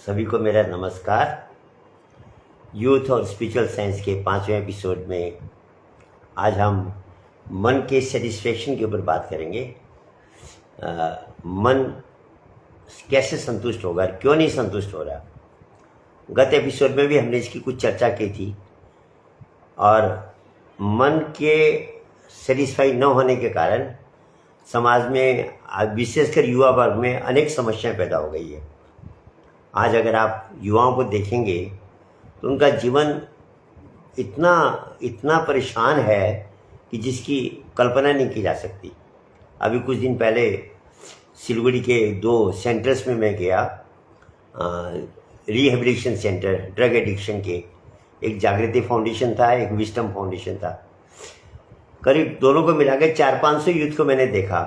सभी को मेरा नमस्कार। यूथ और स्पिरिचुअल साइंस के 5वें एपिसोड में आज हम मन के सेटिस्फेक्शन के ऊपर बात करेंगे। मन कैसे संतुष्ट होगा, क्यों नहीं संतुष्ट हो रहा। गत एपिसोड में भी हमने इसकी कुछ चर्चा की थी और मन के सेटिस्फाई न होने के कारण समाज में विशेषकर युवा वर्ग में अनेक समस्याएं पैदा हो गई है। आज अगर आप युवाओं को देखेंगे तो उनका जीवन इतना परेशान है कि जिसकी कल्पना नहीं की जा सकती। अभी कुछ दिन पहले सिलगुड़ी के 2 सेंटर्स में मैं गया, रिहेबिलिटेशन सेंटर ड्रग एडिक्शन के। एक जागृति फाउंडेशन था, एक विस्डम फाउंडेशन था। करीब दोनों को मिलाकर 400-500 यूथ को मैंने देखा।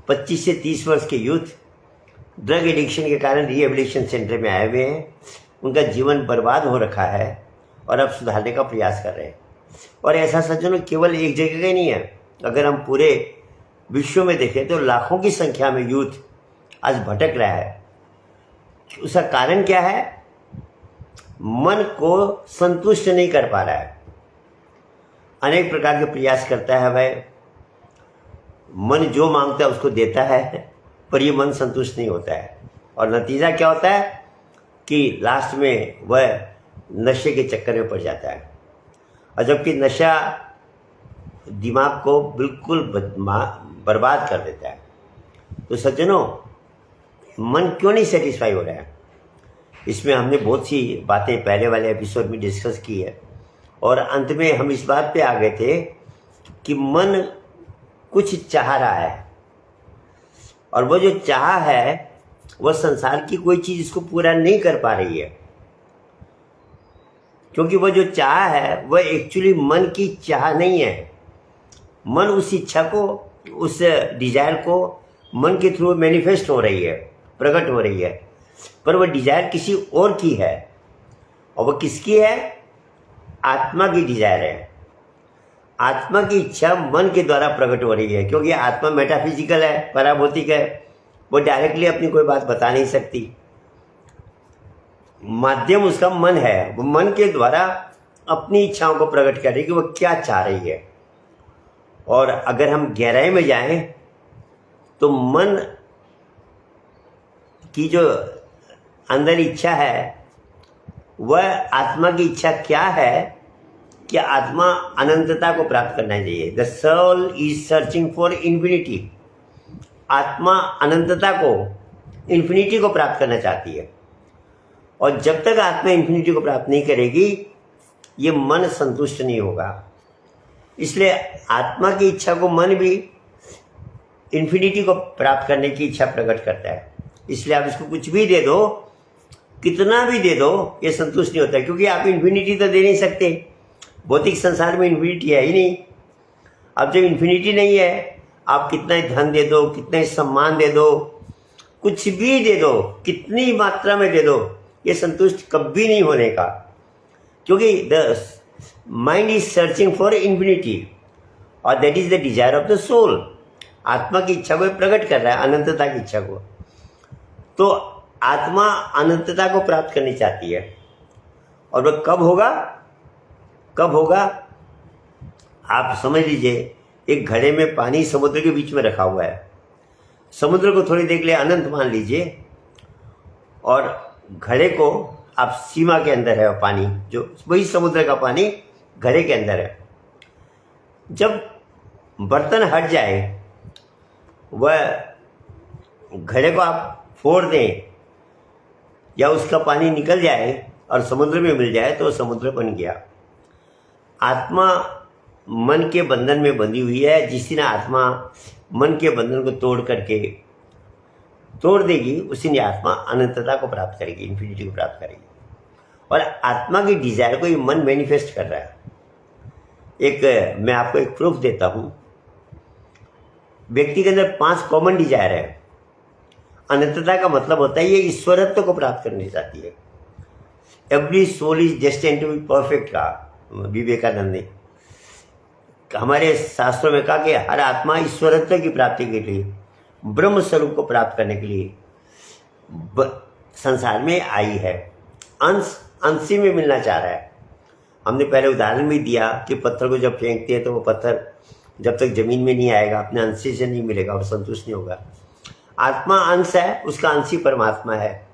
25 से 30 वर्ष के यूथ ड्रग एडिक्शन के कारण रिहेबिलिटेशन सेंटर में आए हुए हैं। उनका जीवन बर्बाद हो रखा है और अब सुधारने का प्रयास कर रहे हैं। और ऐसा सज्जनों केवल एक जगह का नहीं है, अगर हम पूरे विश्व में देखें तो लाखों की संख्या में यूथ आज भटक रहा है। उसका कारण क्या है? मन को संतुष्ट नहीं कर पा रहा है। अनेक प्रकार के प्रयास करता है भाई, मन जो मांगता है उसको देता है, पर ये मन संतुष्ट नहीं होता है। और नतीजा क्या होता है कि लास्ट में वह नशे के चक्कर में पड़ जाता है। और जबकि नशा दिमाग को बिल्कुल बर्बाद कर देता है। तो सज्जनों, मन क्यों नहीं सेटिस्फाई हो रहा है? इसमें हमने बहुत सी बातें पहले वाले एपिसोड में डिस्कस की है और अंत में हम इस बात पे आ गए थे कि मन कुछ चाह रहा है और वो जो चाह है वह संसार की कोई चीज इसको पूरा नहीं कर पा रही है। क्योंकि वह जो चाह है वह एक्चुअली मन की चाह नहीं है। मन उस इच्छा को, उस डिजायर को मन के थ्रू मैनिफेस्ट हो रही है, प्रकट हो रही है, पर वह डिजायर किसी और की है। और वह किसकी है? आत्मा की डिजायर है। आत्मा की इच्छा मन के द्वारा प्रकट हो रही है, क्योंकि आत्मा मेटाफिजिकल है, पराभौतिक है। वो डायरेक्टली अपनी कोई बात बता नहीं सकती। माध्यम उसका मन है। वो मन के द्वारा अपनी इच्छाओं को प्रकट कर रही है कि वो क्या चाह रही है। और अगर हम गहराई में जाएं तो मन की जो अंदर इच्छा है वह आत्मा की इच्छा क्या है कि आत्मा अनंतता को प्राप्त करना चाहिए। The soul is searching for infinity. आत्मा अनंतता को, इन्फिनिटी को प्राप्त करना चाहती है। और जब तक आत्मा इन्फिनिटी को प्राप्त नहीं करेगी, ये मन संतुष्ट नहीं होगा। इसलिए आत्मा की इच्छा को मन भी इन्फिनिटी को प्राप्त करने की इच्छा प्रकट करता है। इसलिए आप इसको कुछ भी दे दो, कितना भी दे दो, ये संतुष्ट नहीं होता, क्योंकि आप इन्फिनिटी तो दे नहीं सकते। भौतिक संसार में इन्फिनिटी है ही नहीं। अब जब इन्फिनिटी नहीं है, आप कितना ही धन दे दो, कितना ही सम्मान दे दो, कुछ भी दे दो, कितनी मात्रा में दे दो, ये संतुष्ट कभी नहीं होने का। क्योंकि the mind is searching for infinity और that is the desire of the soul. आत्मा की इच्छा को प्रकट कर रहा है, अनंतता की इच्छा को। तो आत्मा अनंतता को प्राप्त करनी चाहती है। और वह कब होगा? कब होगा? आप समझ लीजिए, एक घड़े में पानी समुद्र के बीच में रखा हुआ है। समुद्र को थोड़ी देर के लिए अनंत मान लीजिए और घड़े को आप सीमा के अंदर है पानी, जो वही समुद्र का पानी घड़े के अंदर है। जब बर्तन हट जाए, वह घड़े को आप फोड़ दें या उसका पानी निकल जाए और समुद्र में मिल जाए तो समुद्र बन गया। आत्मा मन के बंधन में बंधी हुई है। जिस दिन आत्मा मन के बंधन को तोड़ देगी, उसी दिन आत्मा अनंतता को प्राप्त करेगी, इन्फिनिटी को प्राप्त करेगी। और आत्मा की डिजायर को ये मन मैनिफेस्ट कर रहा है। मैं आपको एक प्रूफ देता हूं। व्यक्ति के अंदर 5 कॉमन डिजायर है। अनंतता का मतलब होता है ये ईश्वरत्व को प्राप्त करना चाहती है। Every soul is destined to be perfect, कहा विवेकानंद ने। हमारे शास्त्रों में कहा कि हर आत्मा ईश्वरत्व की प्राप्ति के लिए, ब्रह्म स्वरूप को प्राप्त करने के लिए संसार में आई है, अंश अंशी में मिलना चाह रहा है। हमने पहले उदाहरण भी दिया कि पत्थर को जब फेंकते हैं तो वो पत्थर जब तक जमीन में नहीं आएगा अपने अंशी से नहीं मिलेगा, वो संतुष्ट नहीं होगा। आत्मा अंश है, उसका अंशी परमात्मा है,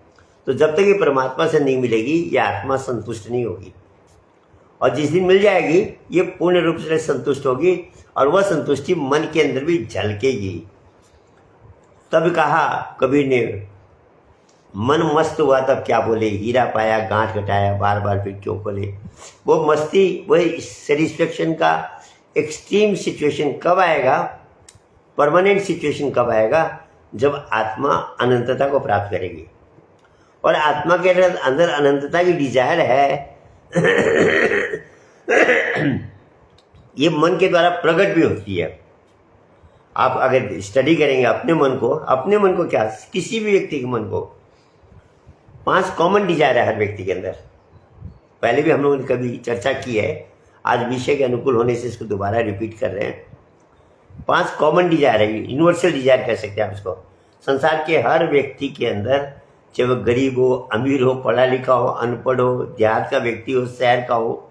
तो जब तक ये परमात्मा से नहीं मिलेगी ये आत्मा संतुष्ट नहीं होगी। और जिस दिन मिल जाएगी ये पूर्ण रूप से संतुष्ट होगी, और वह संतुष्टि मन के अंदर भी झलकेगी। तब कहा कबीर ने, मन मस्त हुआ तब क्या बोले, हीरा पाया गांठ घटाया बार बार फिर क्यों खोले। वो मस्ती, वही सेटिस्फेक्शन का एक्सट्रीम सिचुएशन कब आएगा, परमानेंट सिचुएशन कब आएगा, जब आत्मा अनंतता को प्राप्त करेगी। और आत्मा के अंदर अनंतता की डिजायर है ये मन के द्वारा प्रकट भी होती है। आप अगर स्टडी करेंगे अपने मन को क्या, किसी भी व्यक्ति के मन को 5 कॉमन डिजायर है हर व्यक्ति के अंदर। पहले भी हम लोगों ने कभी चर्चा की है, आज विषय के अनुकूल होने से इसको दोबारा रिपीट कर रहे हैं। 5 कॉमन डिजायर है, यूनिवर्सल डिजायर कह सकते हैं आप इसको। संसार के हर व्यक्ति के अंदर, चाहे वह गरीब हो, अमीर हो, पढ़ा लिखा हो, अनपढ़ हो, देहात का व्यक्ति हो, शहर का हो,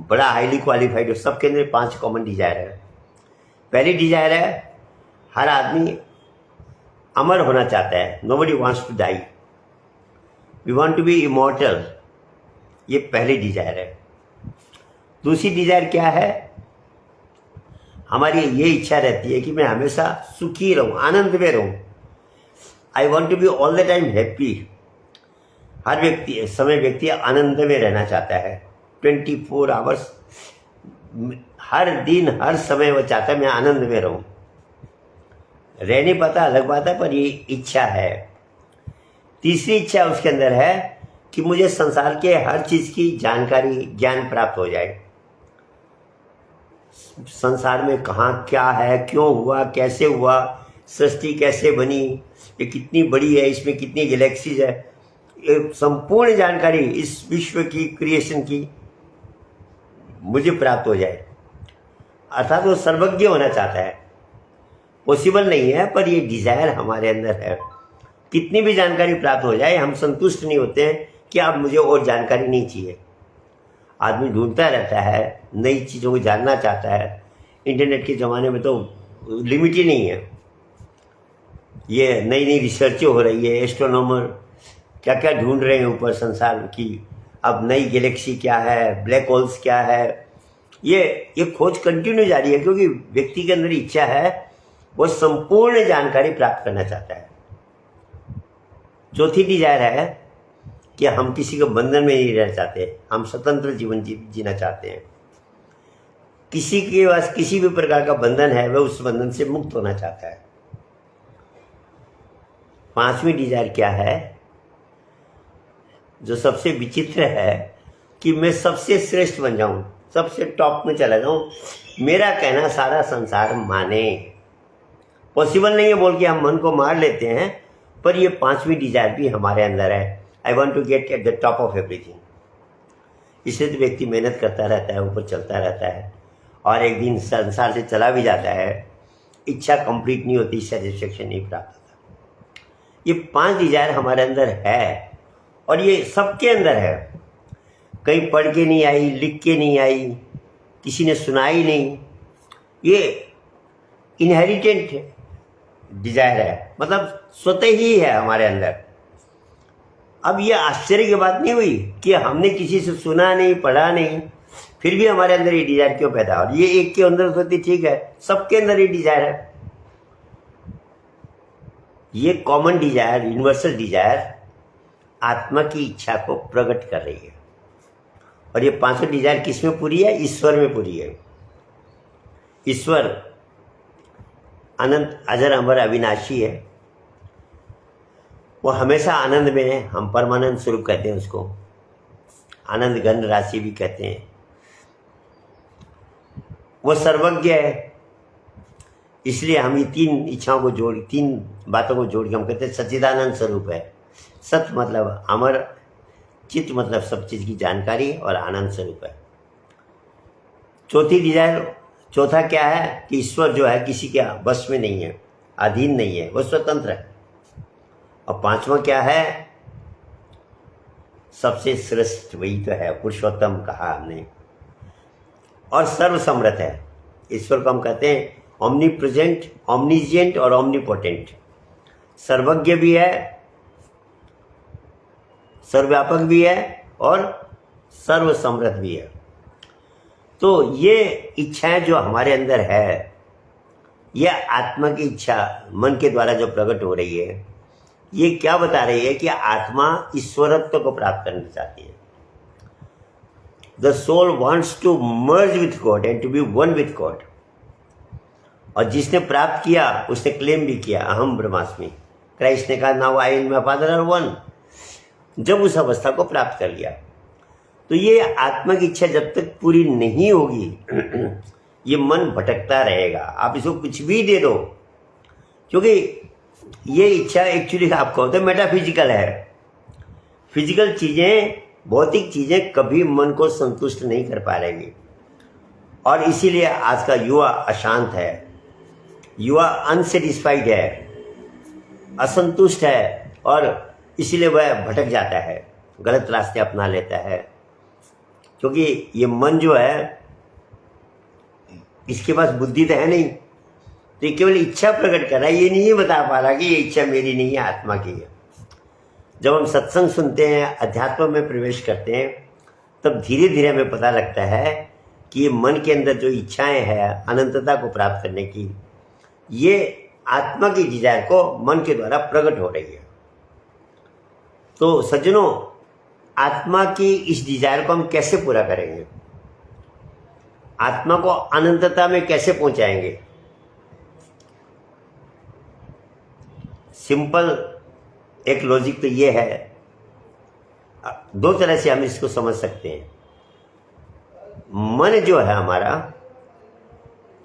बड़ा हाईली क्वालिफाइड हो, सबके अंदर 5 कॉमन डिजायर है। पहली डिजायर है, हर आदमी अमर होना चाहता है। Nobody wants to die, we want to be immortal, ये पहली डिजायर है। दूसरी डिजायर क्या है, हमारी ये इच्छा रहती है कि मैं हमेशा सुखी रहूं, आनंद में रहूं। I want to be all the time happy. हर व्यक्ति आनंद में रहना चाहता है। 24 आवर्स, हर दिन हर समय वो चाहता है मैं आनंद में रहूं। रह नहीं पाता अलग बात है, पर ये इच्छा है। तीसरी इच्छा उसके अंदर है कि मुझे संसार के हर चीज की जानकारी, ज्ञान प्राप्त हो जाए। संसार में कहाँ क्या है, क्यों हुआ, कैसे हुआ, सृष्टि कैसे बनी, ये कितनी बड़ी है, इसमें कितनी गैलेक्सीज है, ये संपूर्ण जानकारी इस विश्व की, क्रिएशन की मुझे प्राप्त हो जाए। अर्थात वो सर्वज्ञ होना चाहता है। पॉसिबल नहीं है, पर ये डिजायर हमारे अंदर है। कितनी भी जानकारी प्राप्त हो जाए हम संतुष्ट नहीं होते हैं कि अब मुझे और जानकारी नहीं चाहिए। आदमी ढूंढता रहता है, नई चीज़ों को जानना चाहता है। इंटरनेट के ज़माने में तो लिमिट ही नहीं है। ये नई नई रिसर्चें हो रही है, एस्ट्रोनॉमर क्या क्या ढूंढ रहे हैं ऊपर संसार की। अब नई गैलेक्सी क्या है, ब्लैक होल्स क्या है, ये खोज कंटिन्यू जारी है, क्योंकि व्यक्ति के अंदर इच्छा है, वो संपूर्ण जानकारी प्राप्त करना चाहता है। चौथी डिजायर है कि हम किसी के बंधन में नहीं रहना चाहते, हम स्वतंत्र जीवन जीना चाहते हैं। किसी के पास किसी भी प्रकार का बंधन है, वह उस बंधन से मुक्त होना चाहता है। 5वीं डिजायर क्या है, जो सबसे विचित्र है, कि मैं सबसे श्रेष्ठ बन जाऊं, सबसे टॉप में चला जाऊं, मेरा कहना सारा संसार माने। पॉसिबल नहीं है बोल के हम मन को मार लेते हैं, पर ये 5वीं डिजायर भी हमारे अंदर है। I want to get at the top of everything. इसलिए तो व्यक्ति मेहनत करता रहता है, ऊपर चलता रहता है, और एक दिन संसार से चला भी जाता है, इच्छा कंप्लीट नहीं होती, सेटिस्फेक्शन नहीं प्राप्त होता। ये 5 डिजायर हमारे अंदर है, और ये सबके अंदर है। कहीं पढ़ के नहीं आई, लिख के नहीं आई, किसी ने सुनाई नहीं, ये इनहेरिटेंट डिजायर है, मतलब स्वतः ही है हमारे अंदर। अब ये आश्चर्य की बात नहीं हुई कि हमने किसी से सुना नहीं, पढ़ा नहीं, फिर भी हमारे अंदर ये डिजायर क्यों पैदा हो। ये एक के अंदर होती, ठीक है, सबके अंदर ये डिजायर है। ये कॉमन डिजायर, यूनिवर्सल डिजायर आत्मा की इच्छा को प्रकट कर रही है। और ये 5वीं डिजायर किस में पूरी है, ईश्वर में पूरी है। ईश्वर अनंत, अजर, अमर, अविनाशी है। वो हमेशा आनंद में है। हम परमानंद स्वरूप कहते हैं उसको, आनंद घन राशि भी कहते हैं। वो सर्वज्ञ है। इसलिए हम ये 3 इच्छाओं को जोड़, 3 बातों को जोड़ के हम कहते हैं सच्चिदानंद स्वरूप है। सत मतलब अमर, चित्त मतलब सब चीज की जानकारी, और आनंद स्वरूप है। चौथी डिजायर, चौथा क्या है कि ईश्वर जो है किसी के बस में नहीं है, अधीन नहीं है, वह स्वतंत्र है। और 5वां क्या है सबसे श्रेष्ठ वही तो है, पुरुषोत्तम कहा हमने, और सर्वसमर्थ है। ईश्वर को हम कहते हैं ओमनी प्रेजेंट, ओमनीजिएंट और ओमनीपोटेंट। सर्वज्ञ भी है, सर्वव्यापक भी है और सर्वसमर्थ भी है। तो ये इच्छाएं जो हमारे अंदर है, यह आत्मा की इच्छा मन के द्वारा जो प्रकट हो रही है, ये क्या बता रही है कि आत्मा ईश्वरत्व को प्राप्त करना चाहती है। The soul wants to merge with God and to be one with God. और जिसने प्राप्त किया उसने क्लेम भी किया, अहम ब्रह्मास्मि। क्राइस्ट ने कहा now I and my father are one. जब उस अवस्था को प्राप्त कर लिया, तो ये आत्मा की इच्छा जब तक पूरी नहीं होगी ये मन भटकता रहेगा। आप इसको कुछ भी दे दो, क्योंकि ये इच्छा एक्चुअली आपको होता है मेटाफिजिकल है। फिजिकल चीजें, भौतिक चीजें कभी मन को संतुष्ट नहीं कर पा रहेंगी, और इसीलिए आज का युवा अशांत है, युवा अनसेटिस्फाइड है, असंतुष्ट है, और इसीलिए वह भटक जाता है, गलत रास्ते अपना लेता है। क्योंकि ये मन जो है, इसके पास बुद्धि तो है नहीं, तो ये केवल इच्छा प्रकट कर रहा है, ये नहीं बता पा रहा कि ये इच्छा मेरी नहीं है, आत्मा की है। जब हम सत्संग सुनते हैं, अध्यात्म में प्रवेश करते हैं, तब धीरे धीरे हमें पता लगता है कि ये मन के अंदर जो इच्छाएं हैं अनंतता को प्राप्त करने की, ये आत्मा की डिजायर को मन के द्वारा प्रकट हो रही है। तो सज्जनों, आत्मा की इस डिजायर को हम कैसे पूरा करेंगे? आत्मा को अनंतता में कैसे पहुंचाएंगे? सिंपल एक लॉजिक तो ये है, दो तरह से हम इसको समझ सकते हैं। मन जो है हमारा,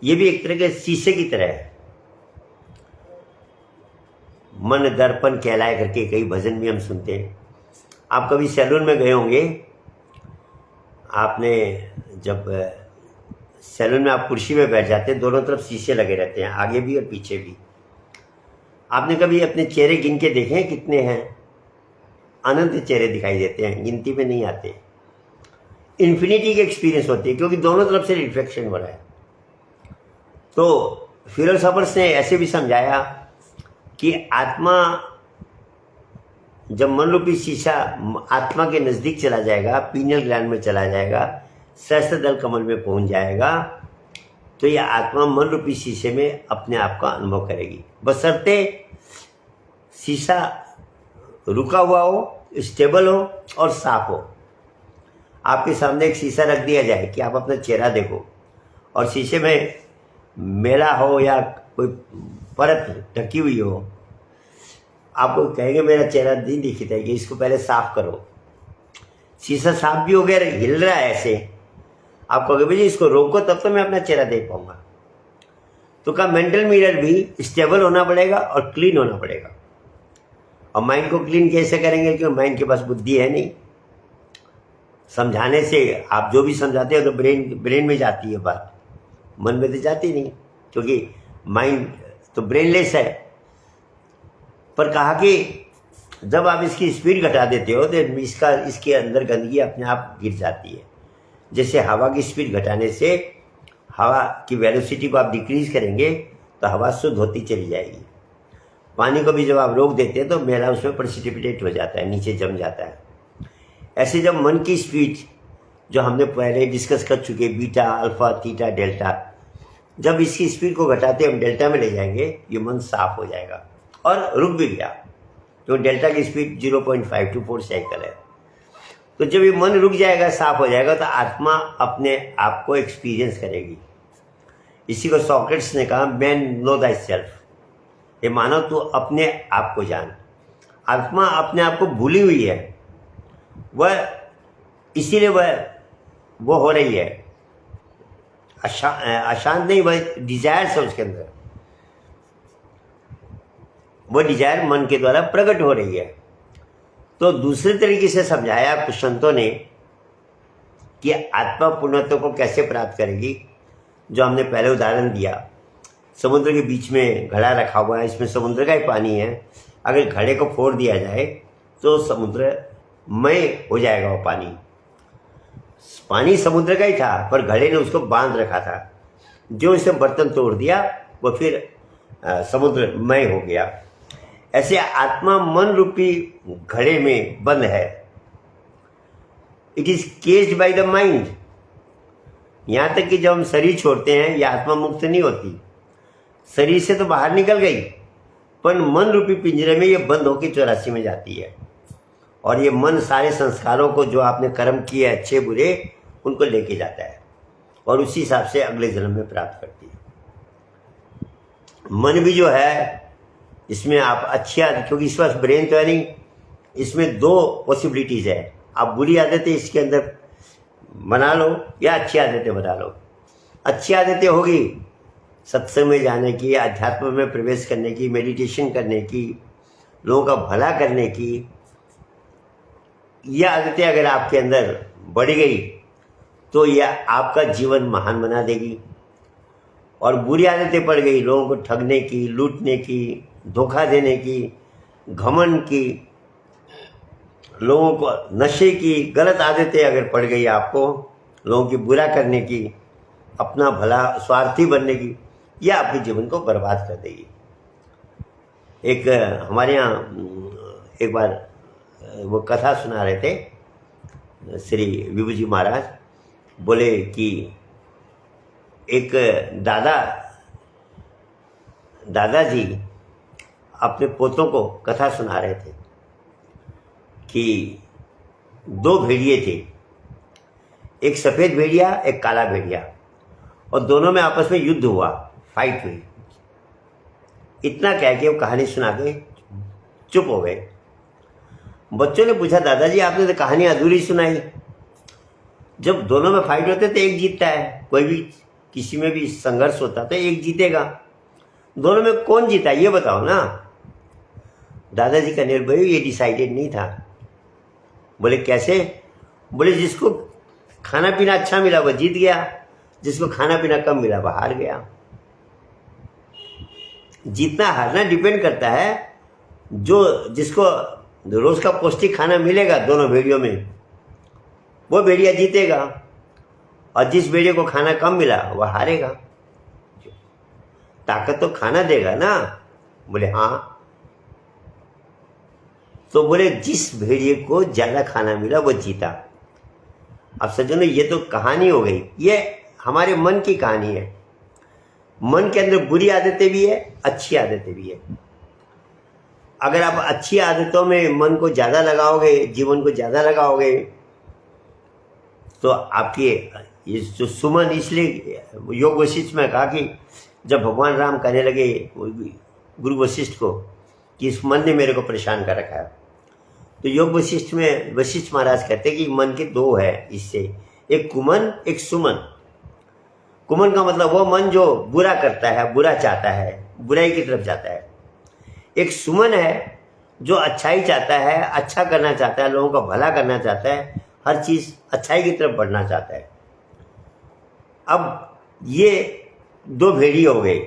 ये भी एक तरह के शीशे की तरह है। मन दर्पण कहलाए करके कई भजन भी हम सुनते हैं। आप कभी सैलून में गए होंगे, आपने जब सैलून में आप कुर्सी में बैठ जाते हैं, दोनों तरफ शीशे लगे रहते हैं, आगे भी और पीछे भी। आपने कभी अपने चेहरे गिन के देखे हैं कितने हैं? अनंत चेहरे दिखाई देते हैं, गिनती में नहीं आते। इन्फिनिटी की एक्सपीरियंस होती है, क्योंकि दोनों तरफ से रिफ्लेक्शन हो रहा है। तो फिलोसोफर्स ने ऐसे भी समझाया कि आत्मा, जब मन रूपी शीशा आत्मा के नजदीक चला जाएगा, पीनियल ग्लैंड में चला जाएगा, सहस्त्रदल कमल में पहुंच जाएगा, तो यह आत्मा मन रूपी शीशे में अपने आप का अनुभव करेगी, बशर्ते शीशा रुका हुआ हो, स्टेबल हो और साफ हो। आपके सामने एक शीशा रख दिया जाए कि आप अपना चेहरा देखो, और शीशे में मेला हो या कोई परत ढकी हुई हो, आपको कहेंगे मेरा चेहरा नहीं दिखता है, कि इसको पहले साफ करो। शीशा साफ भी हो गया, हिल रहा है ऐसे, आप कहोगे भाई इसको रोको, तब तो मैं अपना चेहरा देख पाऊंगा। तो का मेंटल मिरर भी स्टेबल होना पड़ेगा और क्लीन होना पड़ेगा। और माइंड को क्लीन कैसे करेंगे? क्योंकि माइंड के पास बुद्धि है नहीं। समझाने से आप जो भी समझाते हो तो ब्रेन में जाती है बात, मन में तो जाती नहीं, क्योंकि माइंड तो ब्रेनलेस है। पर कहा कि जब आप इसकी स्पीड घटा देते हो तो इसके अंदर गंदगी अपने आप गिर जाती है। जैसे हवा की स्पीड घटाने से हवा की वेलोसिटी को आप डिक्रीज करेंगे तो हवा शुद्ध होती चली जाएगी। पानी को भी जब आप रोक देते हैं तो मैला उसमें प्रेसिपिटेट हो जाता है, नीचे जम जाता है। ऐसे जब मन की स्पीड, जो हमने पहले डिस्कस कर चुके, बीटा, अल्फा, थीटा, डेल्टा, जब इसकी स्पीड को घटाते हम डेल्टा में ले जाएंगे, ये मन साफ हो जाएगा और रुक भी गया। तो डेल्टा की स्पीड 0.524 साइकिल है। तो जब ये मन रुक जाएगा, साफ हो जाएगा, तो आत्मा अपने आप को एक्सपीरियंस करेगी। इसी को सॉक्रेट्स ने कहा, मैन नो दाई सेल्फ, ये मानो तू अपने आप को जान। आत्मा अपने आप को भूली हुई है, वह इसीलिए वो हो रही है अशांत नहीं, वह डिजायर है उसके अंदर, वो डिजायर मन के द्वारा प्रकट हो रही है। तो दूसरे तरीके से समझाया कुछ संतों ने कि आत्मा पूर्णत्व को कैसे प्राप्त करेगी। जो हमने पहले उदाहरण दिया, समुद्र के बीच में घड़ा रखा हुआ है, इसमें समुद्र का ही पानी है, अगर घड़े को फोड़ दिया जाए तो समुद्र मय हो जाएगा वो पानी। पानी समुद्र का ही था पर घड़े ने उसको बांध रखा था। जो इसे बर्तन तोड़ दिया वो फिर समुद्रमय हो गया। ऐसे आत्मा मन रूपी घड़े में बंद है। It is caged by the mind. यहां तक कि जब हम शरीर छोड़ते हैं यह आत्मा मुक्त नहीं होती, शरीर से तो बाहर निकल गई पर मन रूपी पिंजरे में ये बंद होकर 84 में जाती है। और ये मन सारे संस्कारों को जो आपने कर्म किए अच्छे बुरे उनको लेके जाता है और उसी हिसाब से अगले जन्म में प्राप्त करती है। मन भी जो है इसमें आप अच्छी आदत, क्योंकि इस वक्त ब्रेन तो है नहीं, इसमें 2 पॉसिबिलिटीज है। आप बुरी आदतें इसके अंदर बना लो या अच्छी आदतें बना लो। अच्छी आदतें होगी सत्संग में जाने की, अध्यात्म में प्रवेश करने की, मेडिटेशन करने की, लोगों का भला करने की। यह आदतें अगर आपके अंदर बढ़ गई तो यह आपका जीवन महान बना देगी। और बुरी आदतें पड़ गई, लोगों को ठगने की, लूटने की, धोखा देने की, घमंड की, लोगों को नशे की गलत आदतें अगर पड़ गई आपको, लोगों की बुरा करने की, अपना भला स्वार्थी बनने की, यह आपके जीवन को बर्बाद कर देगी। एक हमारे यहाँ एक बार वो कथा सुना रहे थे श्री विभू जी महाराज। बोले कि एक दादाजी अपने पोतों को कथा सुना रहे थे कि 2 भेड़िए थे, एक सफ़ेद भेड़िया एक काला भेड़िया, और दोनों में आपस में युद्ध हुआ, फाइट हुई। इतना कह के वो कहानी सुना के चुप हो गए। बच्चों ने पूछा, दादाजी आपने तो कहानी अधूरी सुनाई। जब दोनों में फाइट होते तो एक जीतता है, कोई भी किसी में भी संघर्ष होता तो एक जीतेगा, दोनों में कौन जीता ये बताओ ना। दादाजी का निर्भय ये डिसाइडेड नहीं था। बोले कैसे? बोले जिसको खाना पीना अच्छा मिला वो जीत गया, जिसको खाना पीना कम मिला वो हार गया। जीतना हारना डिपेंड करता है, जो जिसको रोज का पौष्टिक खाना मिलेगा दोनों भेड़ियों में वो भेड़िया जीतेगा, और जिस भेड़िए को खाना कम मिला वह हारेगा। ताकत तो खाना देगा ना। बोले हाँ। तो बोले जिस भेड़िए को ज्यादा खाना मिला वो जीता। अब सज्जनों ये तो कहानी हो गई, ये हमारे मन की कहानी है। मन के अंदर बुरी आदतें भी है, अच्छी आदतें भी है। अगर आप अच्छी आदतों में मन को ज्यादा लगाओगे, जीवन को ज्यादा लगाओगे, तो आपकी ये जो सुमन, इसलिए योग वशिष्ठ में कहा कि जब भगवान राम कहने लगे गुरु वशिष्ठ को कि इस मन ने मेरे को परेशान कर रखा है, तो योग वशिष्ठ में वशिष्ठ महाराज कहते हैं कि मन के 2 है इससे, एक कुमन एक सुमन। कुमन का मतलब वो मन जो बुरा करता है, बुरा चाहता है, बुराई की तरफ जाता है। एक सुमन है जो अच्छाई चाहता है, अच्छा करना चाहता है, लोगों का भला करना चाहता है, हर चीज अच्छाई की तरफ बढ़ना चाहता है। अब ये 2 भेड़िए हो गए,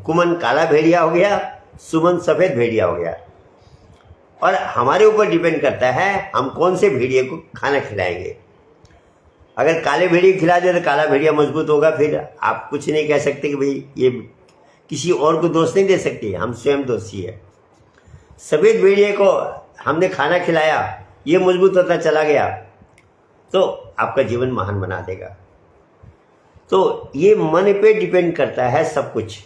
कुमन काला भेड़िया हो गया, सुमन सफेद भेड़िया हो गया। और हमारे ऊपर डिपेंड करता है हम कौन से भेड़िए को खाना खिलाएंगे। अगर काले भेड़िए खिला दे तो काला भेड़िया मजबूत होगा, फिर आप कुछ नहीं कह सकते कि भाई ये किसी और को दोष नहीं दे सकते, हम स्वयं दोषी है। सफेद भेड़िए को हमने खाना खिलाया, ये मजबूत होता चला गया, तो आपका जीवन महान बना देगा। तो ये मन पे डिपेंड करता है सब कुछ।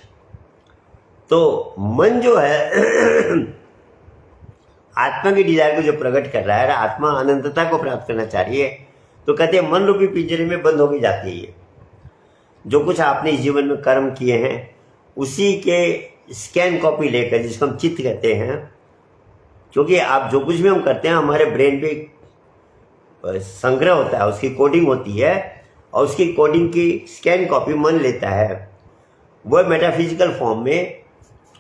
तो मन जो है आत्मा की डिजायर को जो प्रकट कर रहा है, आत्मा अनंतता को प्राप्त करना चाह रही है, तो कहते हैं मन रूपी पिंजरे में बंद होगी जाती है। जो कुछ आपने इस जीवन में कर्म किए हैं उसी के स्कैन कॉपी लेकर, जिसको हम चित्त कहते हैं, क्योंकि आप जो कुछ भी हम करते हैं हमारे ब्रेन पे संग्रह होता है, उसकी कोडिंग होती है, और उसकी कोडिंग की स्कैन कॉपी मन लेता है, वह मेटाफिजिकल फॉर्म में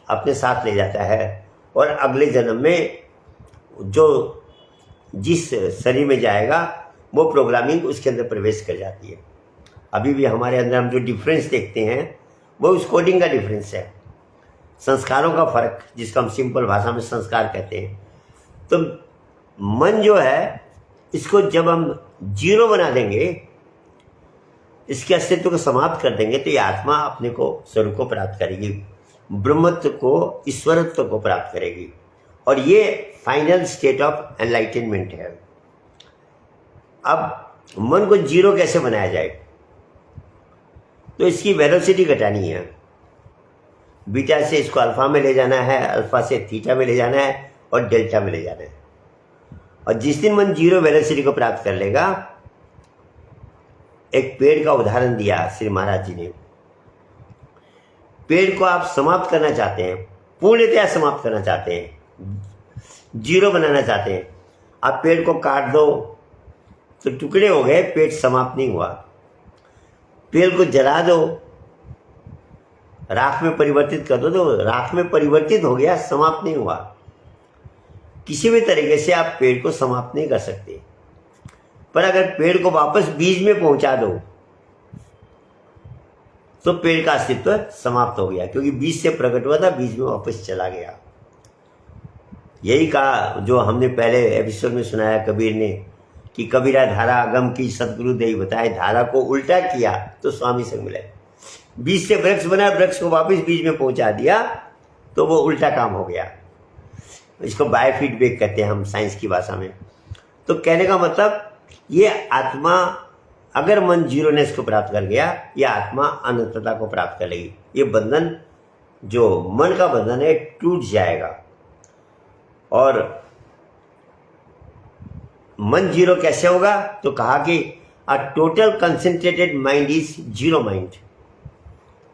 अपने साथ ले जाता है, और अगले जन्म में जो जिस शरीर में जाएगा वो प्रोग्रामिंग उसके अंदर प्रवेश कर जाती है। अभी भी हमारे अंदर हम जो डिफरेंस देखते हैं वो उस कोडिंग का डिफरेंस है, संस्कारों का फर्क, जिसको हम सिंपल भाषा में संस्कार कहते हैं। तो मन जो है इसको जब हम जीरो बना देंगे, इसके अस्तित्व को समाप्त कर देंगे, तो ये आत्मा अपने को स्वरूप को प्राप्त करेगी, ब्रह्मत्व को, ईश्वरत्व को प्राप्त करेगी। और ये फाइनल स्टेट ऑफ एनलाइटनमेंट है। अब मन को जीरो कैसे बनाया जाए? तो इसकी वेलोसिटी घटानी है। बीटा से इसको अल्फा में ले जाना है, अल्फा से थीटा में ले जाना है और डेल्टा में ले जाना है। और जिस दिन मन जीरो वेलोसिटी को प्राप्त कर लेगा, एक पेड़ का उदाहरण दिया श्री महाराज जी ने। पेड़ को आप समाप्त करना चाहते हैं, पूर्णतया समाप्त करना चाहते हैं, जीरो बनाना चाहते हैं, आप पेड़ को काट दो तो टुकड़े हो गए, पेड़ समाप्त नहीं हुआ। पेड़ को जला दो, राख में परिवर्तित कर दो तो राख में परिवर्तित हो गया, समाप्त नहीं हुआ। किसी भी तरीके से आप पेड़ को समाप्त नहीं कर सकते। पर अगर पेड़ को वापस बीज में पहुंचा दो तो पेड़ का अस्तित्व समाप्त हो गया, क्योंकि बीज से प्रकट हुआ था, बीज में वापस चला गया। यही कहा जो हमने पहले एपिसोड में सुनाया कबीर ने कि कबीरा धारा अगम की सतगुरु देई बताए, धारा को उल्टा किया तो स्वामी संग मिले। बीज से वृक्ष बना, वृक्ष को वापस बीज में पहुंचा दिया तो वो उल्टा काम हो गया। इसको बायोफीडबैक कहते हैं हम साइंस की भाषा में। तो कहने का मतलब ये आत्मा, अगर मन जीरोनेस को प्राप्त कर गया, यह आत्मा अनंतता को प्राप्त कर लेगी। ये बंधन जो मन का बंधन है टूट जाएगा। और मन जीरो कैसे होगा? तो कहा कि a total concentrated mind is zero mind.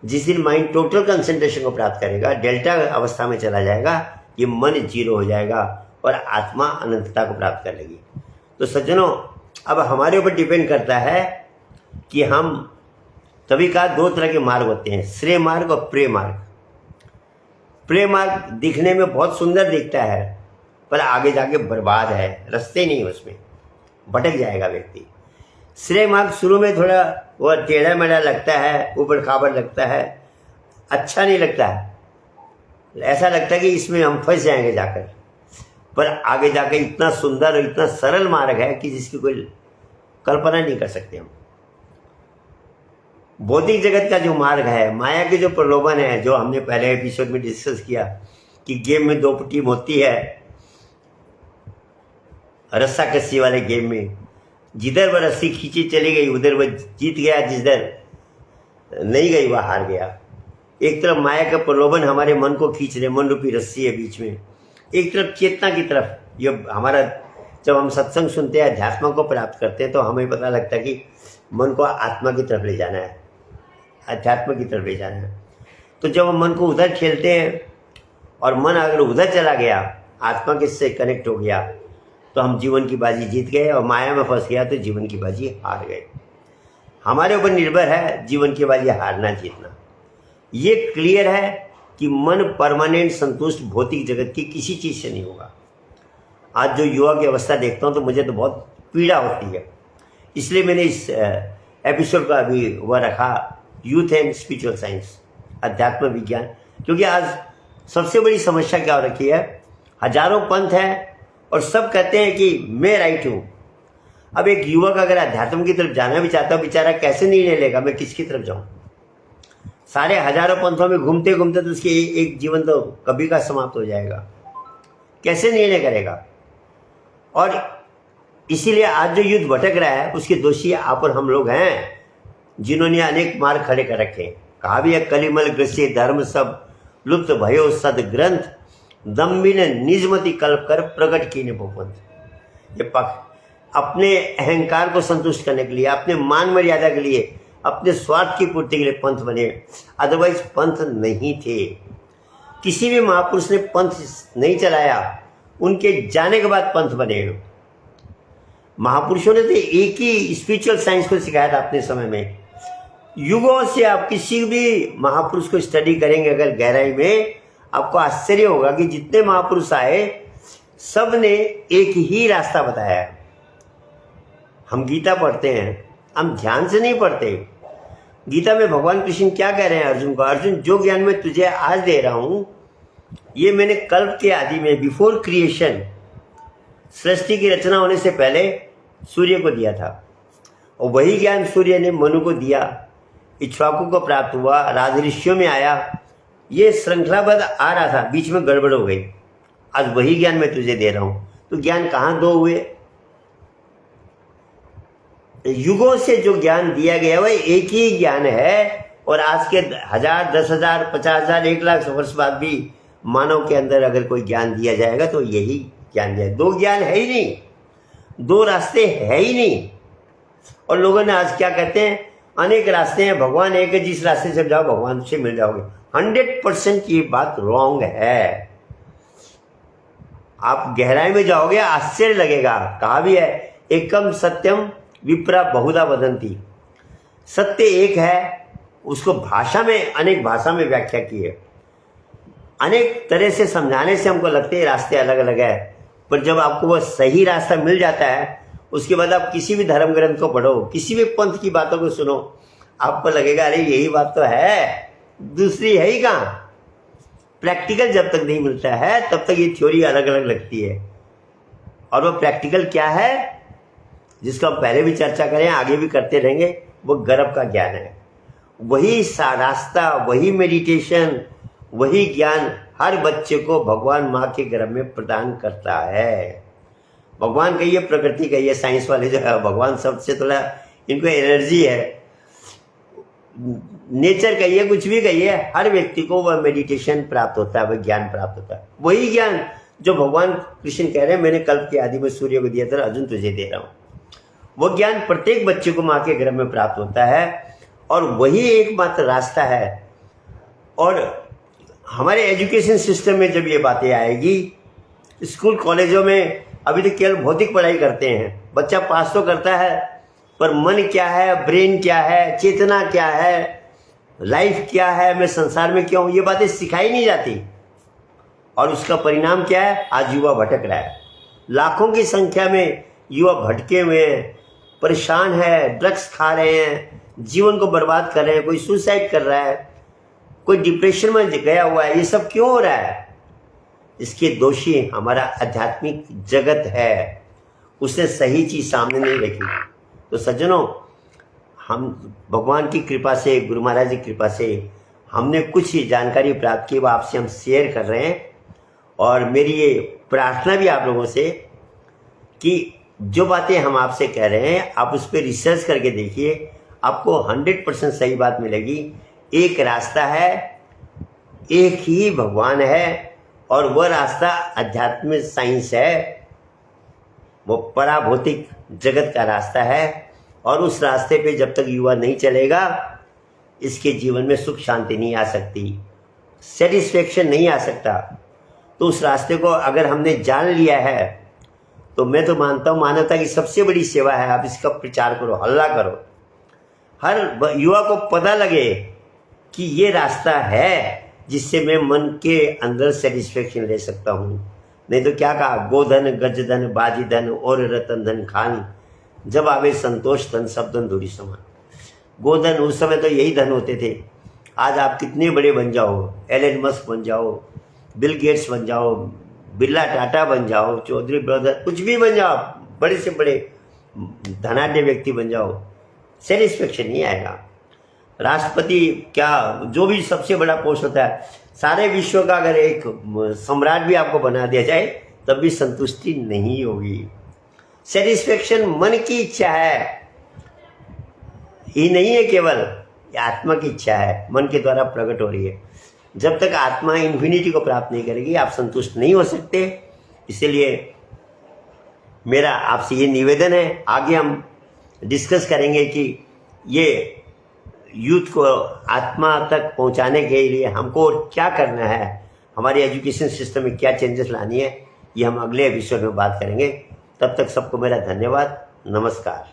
जिस दिन माइंड टोटल कंसेंट्रेशन को प्राप्त करेगा, डेल्टा अवस्था में चला जाएगा, ये मन जीरो हो जाएगा और आत्मा अनंतता को प्राप्त कर लेगी। तो सज्जनों, अब हमारे ऊपर डिपेंड करता है कि हम, तभी कहा दो तरह के मार्ग होते हैं, श्रेय मार्ग और प्रेय मार्ग। प्रेय मार्ग दिखने में बहुत सुंदर दिखता है पर आगे जाके बर्बाद है, रास्ते नहीं, उसमें भटक जाएगा व्यक्ति। श्रेय मार्ग शुरू में थोड़ा वो टेढ़ा मेढ़ा लगता है, ऊपर खाबर लगता है, अच्छा नहीं लगता है, ऐसा लगता है कि इसमें हम फंस जाएंगे जाकर। पर आगे जाकर इतना सुंदर और इतना सरल मार्ग है कि जिसकी कोई कल्पना नहीं कर सकते हम। भौतिक जगत का जो मार्ग है, माया के जो प्रलोभन है, जो हमने पहले एपिसोड में डिस्कस किया कि गेम में दो टीम होती है, रस्सा कस्सी वाले गेम में जिधर वह रस्सी खींची चली गई उधर वह जीत गया, जिधर नहीं गई वह हार गया। एक तरफ माया का प्रलोभन हमारे मन को खींच रहे, मन रूपी रस्सी है बीच में, एक तरफ चेतना की तरफ। ये हमारा, जब हम सत्संग सुनते हैं, अध्यात्म को प्राप्त करते हैं, तो हमें पता लगता है कि मन को आत्मा की तरफ ले जाना है, अध्यात्म की तरफ ले जाना है। तो जब हम मन को उधर खेलते हैं और मन अगर उधर चला गया, आत्मा के से कनेक्ट हो गया, तो हम जीवन की बाजी जीत गए, और माया में फंस गया तो जीवन की बाजी हार गए। हमारे ऊपर निर्भर है जीवन की बाजी हारना जीतना। ये क्लियर है कि मन परमानेंट संतुष्ट भौतिक जगत की किसी चीज़ से नहीं होगा। आज जो युवा की अवस्था देखता हूँ तो मुझे तो बहुत पीड़ा होती है। इसलिए मैंने इस एपिसोड का अभी वह रखा, यूथ एंड स्पिरिचुअल साइंस, अध्यात्म विज्ञान। क्योंकि आज सबसे बड़ी समस्या क्या हो रखी है, हजारों पंथ हैं और सब कहते हैं कि मैं राइट हूँ। अब एक युवक अगर अध्यात्म की तरफ जाना भी चाहता है, बेचारा कैसे निर्णय लेगा मैं किसकी तरफ जाऊँ? सारे हजारों पंथों में घूमते घूमते तो उसके एक जीवन तो कभी का समाप्त हो जाएगा, कैसे निर्णय करेगा? और इसीलिए आज जो युद्ध भटक रहा है उसके दोषी आप और हम लोग हैं, जिन्होंने अनेक मार्ग खड़े कर रखे। कहा भी है, कलिमल ग्रसे धर्म सब लुप्त भयो सद ग्रंथ, दम्बिन निजमति कल्प कर प्रकट कीने भूपंथ। ये अपने अहंकार को संतुष्ट करने के लिए, अपने मान मर्यादा के लिए, अपने स्वार्थ की पूर्ति के लिए पंथ बने, अदरवाइज पंथ नहीं थे। किसी भी महापुरुष ने पंथ नहीं चलाया, उनके जाने के बाद पंथ बने। महापुरुषों ने तो एक ही स्पिरिचुअल साइंस को सिखाया था अपने समय में। युगों से आप किसी भी महापुरुष को स्टडी करेंगे अगर गहराई में, आपको आश्चर्य होगा कि जितने महापुरुष आए सब ने एक ही रास्ता बताया है। हम गीता पढ़ते हैं, हम ध्यान से नहीं पढ़ते। गीता में भगवान कृष्ण क्या कह रहे हैं अर्जुन को? अर्जुन, जो ज्ञान मैं तुझे आज दे रहा हूं, ये मैंने कल्प के आदि में, बिफोर क्रिएशन, सृष्टि की रचना होने से पहले सूर्य को दिया था, और वही ज्ञान सूर्य ने मनु को दिया, इक्ष्वाकु को प्राप्त हुआ, राजऋषियों में आया। ये श्रृंखलाबद्ध आ रहा था, बीच में गड़बड़ हो गई। आज वही ज्ञान मैं तुझे दे रहा हूं। तो ज्ञान कहाँ दो हुए? युगों से जो ज्ञान दिया गया वह एक ही ज्ञान है, और आज के 1000, 10,000, 50,000, 1,00,000 वर्ष बाद भी मानव के अंदर अगर कोई ज्ञान दिया जाएगा तो यही ज्ञान दिया। दो ज्ञान है ही नहीं, दो रास्ते है ही नहीं। और लोगों ने आज क्या कहते हैं, अनेक रास्ते हैं, भगवान एक है, जिस रास्ते से जाओ भगवान से मिल जाओगे। 100% ये बात रॉन्ग है। आप गहराई में जाओगे, आश्चर्य लगेगा। कहा भी है, एकम सत्यम विप्रा बहुधा वदंती। सत्य एक है, उसको भाषा में, अनेक भाषा में व्याख्या की है। अनेक तरह से समझाने से हमको लगते हैं रास्ते अलग अलग है, पर जब आपको वो सही रास्ता मिल जाता है, उसके बाद आप किसी भी धर्म ग्रंथ को पढ़ो, किसी भी पंथ की बातों को सुनो, आपको लगेगा अरे यही बात तो है, दूसरी है ही कहाँ। प्रैक्टिकल जब तक नहीं मिलता है तब तक ये थ्योरी अलग अलग लगती है। और वो प्रैक्टिकल क्या है, जिसका हम पहले भी चर्चा करें, आगे भी करते रहेंगे, वो गर्भ का ज्ञान है। वही रास्ता, वही मेडिटेशन, वही ज्ञान हर बच्चे को भगवान माँ के गर्भ में प्रदान करता है। भगवान कहिए, प्रकृति कहिए, साइंस वाले जो है, भगवान शब्द से थोड़ा इनको एनर्जी है, नेचर कहिए, कुछ भी कहिए, हर व्यक्ति को वह मेडिटेशन प्राप्त होता है, वह ज्ञान प्राप्त होता है। वही ज्ञान जो भगवान कृष्ण कह रहे हैं, मैंने कल्प के आदि में सूर्य को दिया था, अर्जुन तुझे दे रहा हूं। वो ज्ञान प्रत्येक बच्चे को माँ के गर्भ में प्राप्त होता है, और वही एकमात्र रास्ता है। और हमारे एजुकेशन सिस्टम में जब ये बातें आएगी, स्कूल कॉलेजों में अभी तो केवल भौतिक पढ़ाई करते हैं, बच्चा पास तो करता है, पर मन क्या है, ब्रेन क्या है, चेतना क्या है, लाइफ क्या है, मैं संसार में क्यों हूं, ये बातें सिखाई नहीं जाती। और उसका परिणाम क्या है, आज युवा भटक रहा है। लाखों की संख्या में युवा भटके हुए हैं, परेशान है, ड्रग्स खा रहे हैं, जीवन को बर्बाद कर रहे हैं, कोई सुसाइड कर रहा है, कोई डिप्रेशन में गया हुआ है। ये सब क्यों हो रहा है? इसके दोषी हमारा आध्यात्मिक जगत है, उसने सही चीज सामने नहीं रखी। तो सज्जनों, हम भगवान की कृपा से, गुरु महाराज की कृपा से हमने कुछ ही जानकारी प्राप्त की, वो आपसे हम शेयर कर रहे हैं। और मेरी ये प्रार्थना भी आप लोगों से कि जो बातें हम आपसे कह रहे हैं, आप उस पर रिसर्च करके देखिए, आपको 100% सही बात मिलेगी। एक रास्ता है, एक ही भगवान है, और वह रास्ता अध्यात्म साइंस है, वो पराभौतिक जगत का रास्ता है। और उस रास्ते पे जब तक युवा नहीं चलेगा, इसके जीवन में सुख शांति नहीं आ सकती, सेटिस्फेक्शन नहीं आ सकता। तो उस रास्ते को अगर हमने जान लिया है, तो मैं तो मानता हूँ मानवता की सबसे बड़ी सेवा है, आप इसका प्रचार करो, हल्ला करो, हर युवा को पता लगे कि ये रास्ता है जिससे मैं मन के अंदर सेटिस्फेक्शन ले सकता हूँ। नहीं तो क्या कहा, गोधन गजधन बाजी धन और रतन धन खान, जब आवे संतोष धन सब धन धूरी समान। गोधन उस समय तो यही धन होते थे। आज आप कितने बड़े बन जाओ, एलन मस्क बन जाओ, बिल गेट्स बन जाओ, बिरला टाटा बन जाओ, चौधरी ब्रदर, कुछ भी बन जाओ, बड़े से बड़े धनाढ्य व्यक्ति बन जाओ, सेटिस्फेक्शन नहीं आएगा। राष्ट्रपति क्या, जो भी सबसे बड़ा पोस्ट होता है, सारे विश्व का अगर एक सम्राट भी आपको बना दिया जाए तब भी संतुष्टि नहीं होगी। सेटिस्फेक्शन मन की इच्छा है, ये नहीं है केवल, ये आत्मा की इच्छा है, मन के द्वारा प्रकट हो रही है। जब तक आत्मा इन्फिनिटी को प्राप्त नहीं करेगी, आप संतुष्ट नहीं हो सकते। इसलिए मेरा आपसे ये निवेदन है, आगे हम डिस्कस करेंगे कि ये यूथ को आत्मा तक पहुंचाने के लिए हमको क्या करना है, हमारे एजुकेशन सिस्टम में क्या चेंजेस लानी है, ये हम अगले एपिसोड में बात करेंगे। तब तक सबको मेरा धन्यवाद, नमस्कार।